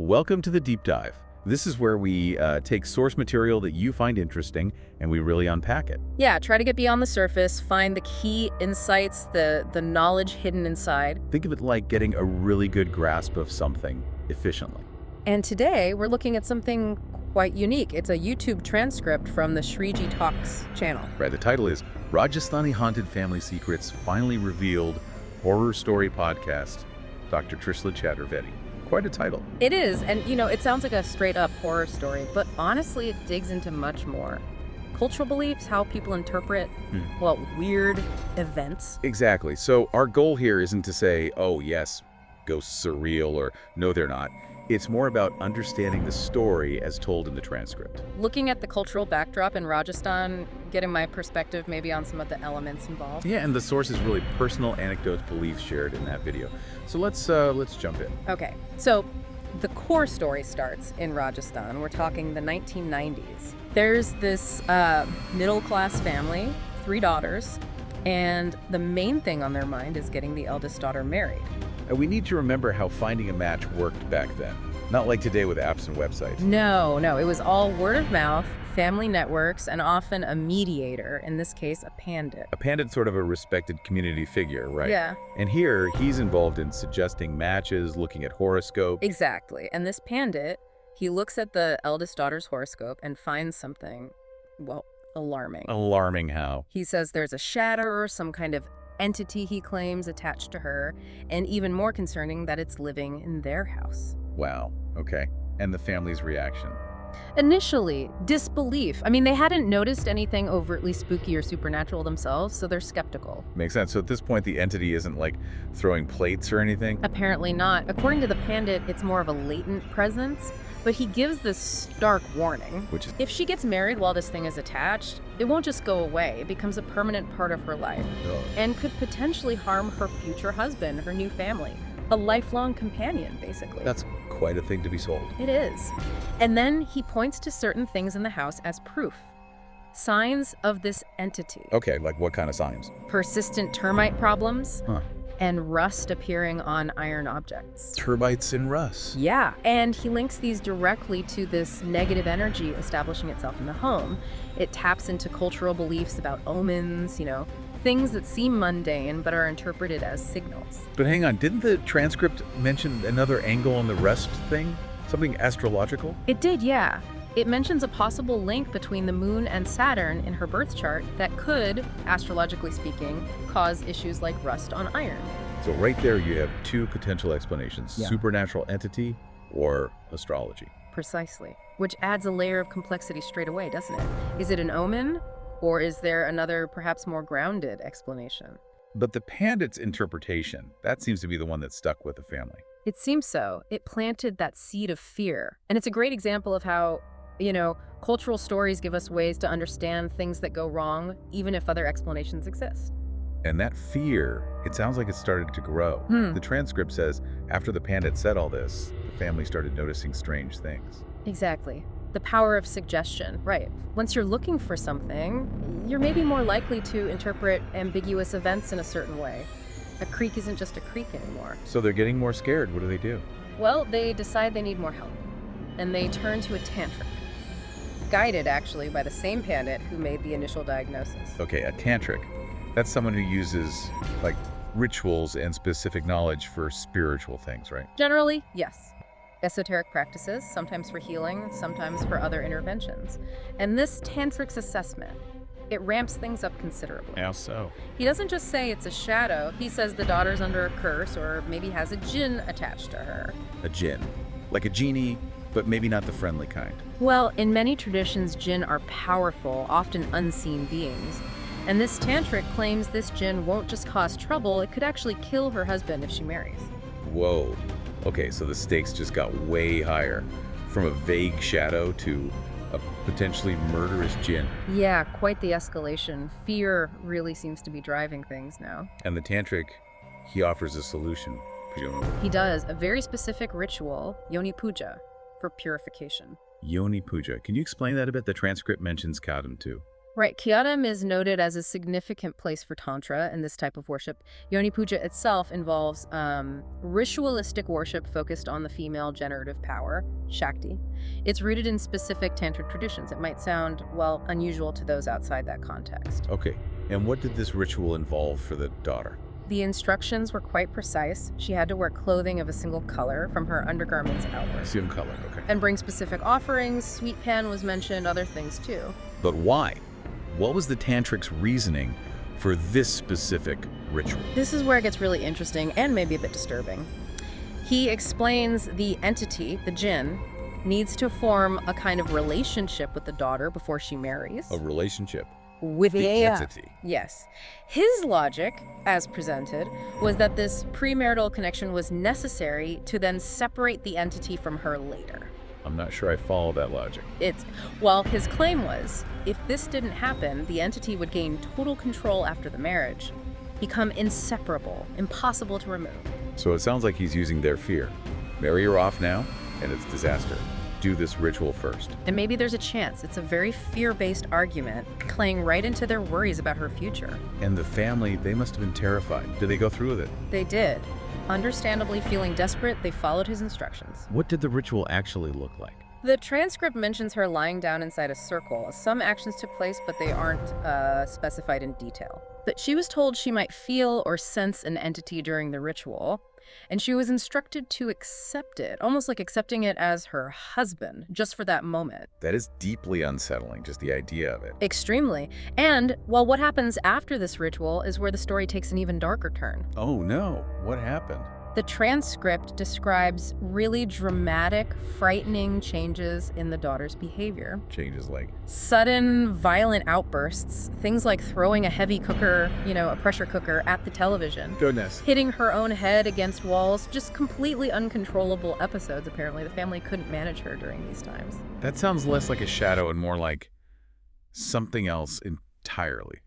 Welcome to the Deep Dive. This is where we take source material that you find interesting and we really unpack it. Yeah, try to get beyond the surface, find the key insights, the knowledge hidden inside. Think of it like getting a really good grasp of something efficiently. And today, we're looking at something quite unique. It's a YouTube transcript from the Shriji Talks channel. Right, the title is Rajasthani Haunted Family Secrets Finally Revealed Horror Story Podcast, Dr. Trishla Chaturvedi. Quite a title. It is, and it sounds like a straight-up horror story, but honestly, it digs into much more. Cultural beliefs, how people interpret, weird events. Exactly. So our goal here isn't to say, oh yes, ghosts are real, or no, they're not. It's more about understanding the story as told in the transcript. Looking at the cultural backdrop in Rajasthan, getting my perspective maybe on some of the elements involved. Yeah, and the source is really personal anecdotes, beliefs shared in that video. So let's jump in. Okay, so the core story starts in Rajasthan. We're talking the 1990s. There's this middle-class family, 3 daughters, and the main thing on their mind is getting the eldest daughter married. And we need to remember how finding a match worked back then. Not like today with apps and websites. No, it was all word of mouth, family networks, and often a mediator, in this case, a pandit. A pandit's sort of a respected community figure, right? Yeah. And here, he's involved in suggesting matches, looking at horoscopes. Exactly. And this pandit, he looks at the eldest daughter's horoscope and finds something, alarming. Alarming how? He says there's a shadow, some kind of entity he claims attached to her, and even more concerning that it's living in their house. Wow, okay. And the family's reaction? Initially, disbelief. I mean, they hadn't noticed anything overtly spooky or supernatural themselves, so they're skeptical. Makes sense. So at this point, the entity isn't like throwing plates or anything? Apparently not. According to the pandit, it's more of a latent presence, but he gives this stark warning. Which is? If she gets married while this thing is attached, it won't just go away. It becomes a permanent part of her life and could potentially harm her future husband, her new family. A lifelong companion, basically. That's quite a thing to be sold. It is. And then he points to certain things in the house as proof. Signs of this entity. Okay, like what kind of signs? Persistent termite problems. Huh. And rust appearing on iron objects. Termites and rust. Yeah, and he links these directly to this negative energy establishing itself in the home. It taps into cultural beliefs about omens, things that seem mundane but are interpreted as signals. But hang on, didn't the transcript mention another angle on the rust thing? Something astrological? It did, yeah. It mentions a possible link between the moon and Saturn in her birth chart that could, astrologically speaking, cause issues like rust on iron. So right there you have 2 potential explanations, supernatural entity or astrology. Precisely, which adds a layer of complexity straight away, doesn't it? Is it an omen, or is there another, perhaps more grounded explanation? But the pandit's interpretation, that seems to be the one that stuck with the family. It seems so. It planted that seed of fear. And it's a great example of how cultural stories give us ways to understand things that go wrong, even if other explanations exist. And that fear, it sounds like it started to grow. The transcript says, after the pandit said all this, the family started noticing strange things. Exactly. The power of suggestion, right. Once you're looking for something, you're maybe more likely to interpret ambiguous events in a certain way. A creek isn't just a creek anymore. So they're getting more scared. What do? Well, they decide they need more help. And they turn to a tantric. Guided, actually, by the same pandit who made the initial diagnosis. Okay, a tantric. That's someone who uses, like, rituals and specific knowledge for spiritual things, right? Generally, yes. Esoteric practices, sometimes for healing, sometimes for other interventions. And this tantric's assessment, it ramps things up considerably. How so? He doesn't just say it's a shadow. He says the daughter's under a curse or maybe has a jinn attached to her. A jinn. Like a genie, but maybe not the friendly kind. Well, in many traditions, jinn are powerful, often unseen beings. And this tantric claims this jinn won't just cause trouble, it could actually kill her husband if she marries. Whoa. Okay, so the stakes just got way higher. From a vague shadow to a potentially murderous jinn. Yeah, quite the escalation. Fear really seems to be driving things now. And the tantric, he offers a solution, presumably. He does, a very specific ritual, yoni puja, for purification. Yoni puja. Can you explain that a bit? The transcript mentions kadam too. Right, Kyatam is noted as a significant place for Tantra and this type of worship. Yoni Puja itself involves ritualistic worship focused on the female generative power, Shakti. It's rooted in specific Tantric traditions. It might sound, well, unusual to those outside that context. Okay, and what did this ritual involve for the daughter? The instructions were quite precise. She had to wear clothing of a single color from her undergarments outward. Same color, okay. And bring specific offerings. Sweet pan was mentioned, other things too. But why? What was the tantric's reasoning for this specific ritual? This is where it gets really interesting and maybe a bit disturbing. He explains the entity, the jinn, needs to form a kind of relationship with the daughter before she marries. A relationship With the entity. Yes. His logic, as presented, was that this premarital connection was necessary to then separate the entity from her later. I'm not sure I follow that logic. Well, his claim was, if this didn't happen, the entity would gain total control after the marriage, become inseparable, impossible to remove. So it sounds like he's using their fear. Marry her off now, and it's disaster. Do this ritual first. And maybe there's a chance. It's a very fear-based argument, playing right into their worries about her future. And the family, they must have been terrified. Did they go through with it? They did. Understandably feeling desperate, they followed his instructions. What did the ritual actually look like? The transcript mentions her lying down inside a circle. Some actions took place, but they aren't specified in detail. But she was told she might feel or sense an entity during the ritual, and she was instructed to accept it, almost like accepting it as her husband, just for that moment. That is deeply unsettling, just the idea of it. Extremely. And, well, what happens after this ritual is where the story takes an even darker turn. Oh no, what happened? The transcript describes really dramatic, frightening changes in the daughter's behavior. Changes like? Sudden, violent outbursts, things like throwing a heavy cooker, a pressure cooker, at the television. Goodness. Hitting her own head against walls, just completely uncontrollable episodes, apparently. The family couldn't manage her during these times. That sounds less like a shadow and more like something else entirely.